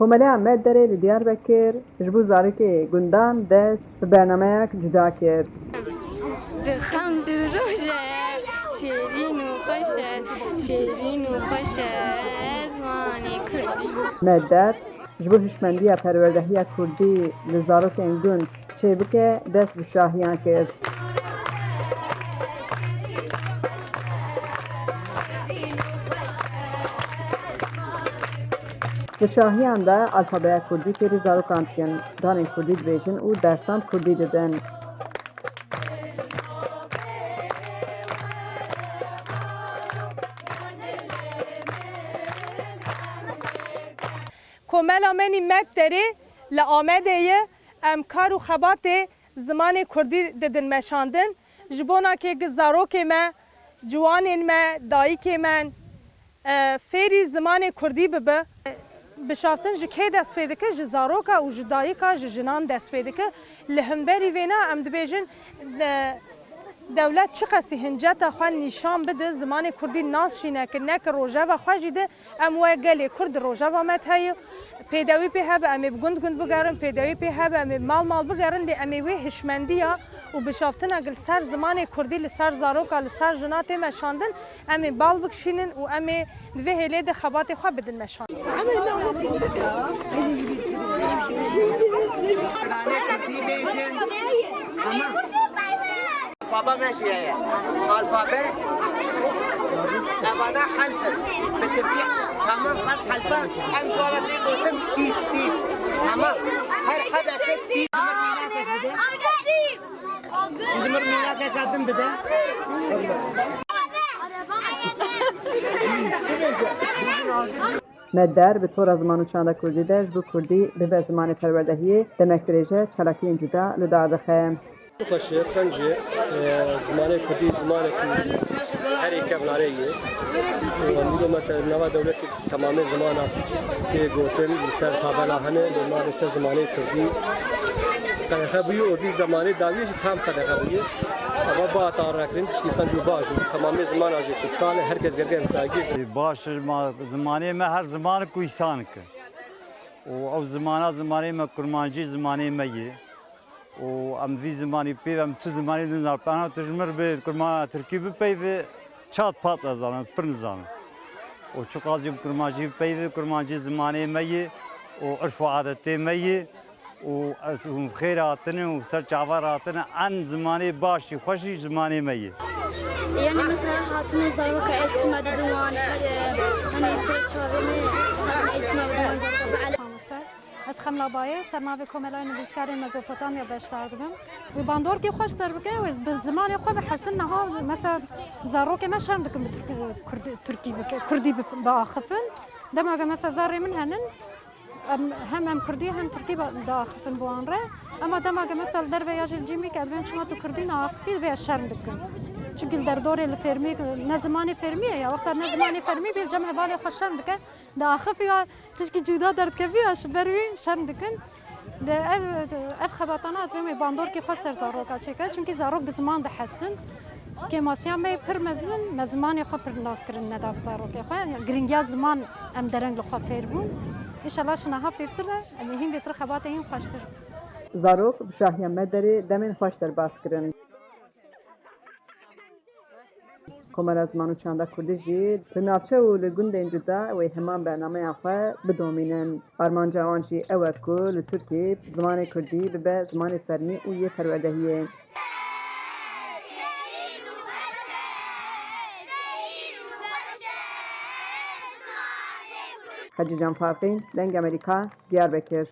Komeleya Medderê li Diyarbekir ji bo zarokê gundan dest bi bernameyek cuda kir. Dixem du roje şêrîn û xweş e, şêrîn û xweş e zimanê Kurdî. Medder ji bo hişmendiya perwerdehiya Kurdî li zarokên gund çêbike dest bi şahiyan kir. Li şahiyan de alfabeya Kurdî fêrî zarokan dikin, danên Kurdî dibêjin û dersan Kurdî didin. Komela menî Medderê li Amedeyê em kar û xebatê zimanê Kurdî didin meşandin ji bo nakê zarokê me, ciwanên me, dayîkê me fêrî zimanê Kurdî bibe. Bişaftin ji kê dest pê dike? Ji zaroka û ji dayîka ji jinan dest pê dike. Li hemberî vêna em dibêjin dewlet çi qesî hinceta xwe nîşan bide zimanê Kurdî nas jî neke, neke rojeva xwe jî de em wê gelê Kurd rojeva me heye. Pêdewî pê hebe em ê gund gund bigerin, pêdewî pê hebe em ê mal bigerin lê em ê wê hişmendiya û bişaftina li ser zimanê Kurdî li ser zaroka li ser jina tê meşandin em ê bal bikişînin û em ê di vê hêlê de xebatê xwe bidin meşandin. الفابا ماشي هي الفابا ابانا حلفه بالتركيع تمام خد حلفه ام صارت لي قدام تيت تيت تمام هر حدا تيت زمر ميناك قدم بدا Medder bi tora ziman û çanda Kurdî de ji bo Kurdî bibe zimanê perwerdehiyê demek dirêje çalakiyên cuda li dar dixe. خوشی پنجه زمانه کردی زمانه که هر یک کبلاره یه و مثلا نوا دولت تمام زمانه که گوتن سر تابلا همه نماد سر زمانه کردی که خبیه و دی زمانه داویش تام کرده خبیه اما با تاریخین تشکیل پنجو باجو تمام زمان آجی کد سال هرگز گرگه مساگی باش زمانه ما هر زمان کوی سان که و او زمانه ما کرمانجی زمانه میه و ام وی زمانی پی ام تو زمانی دنیا پانا تجمر به کرما ترکی به پی و چات پات لازم پر نظام و چقدر کرماجی پی و کرماجی زمانی میه و عرف و عادت میه و از خیراتنه و سر چاوراتنه ان زمانی باشی خوشی زمانی میه Yani mesela hatını zarok etmedi duman hani çerçevemi etmedi از خملابایه سرناوی کاملای نویسکاری مزوپوتامیا بشتر دبم و باندور کی خوش در بکه و به زمان خو به حسن نها مثلا زاروک ما شرم دکم ترکی بکه کردی با خفن دماغ مثلا زاری من هنن هم کردی هم ترکی با خفن بوان ره اما دماغ مثلا در ویاج الجیمی که ادوین شما تو کردی ناخفی به شرم دکم چون در دور الفرمی نزمانی فرمیه یا وقت نزمانی فرمی بیل جمع بالی خوش شرم دکن داخفی و تشکی جدا درد کفیش بروی شرم دکن ده اف خباتانات بمی باندور کی خوش سر زاروکا چکه چون که زاروک به زمان ده حسن که ماسیان می پر مزن مزمانی خو پر ناس کرن نداب زاروک خو گرینگیا زمان ام درنگ لخو فیر بون ان شاء الله شنها پیرتره مهم بیتر خبات این خوشتر Zarok bi şahiya Medderê demên xweş derbas kirin. Komela ziman û çanda Kurdî jî li navçe û li gundên cuda wê heman bernameyan xwe bidomînin. Armanca wan jî ew e ku li Tirkiyê zimanê Kurdî bibe zimanê fermî û yê perwerdehiyê. Hacı Can Farqîn, Deng Amerika, Diyarbekir.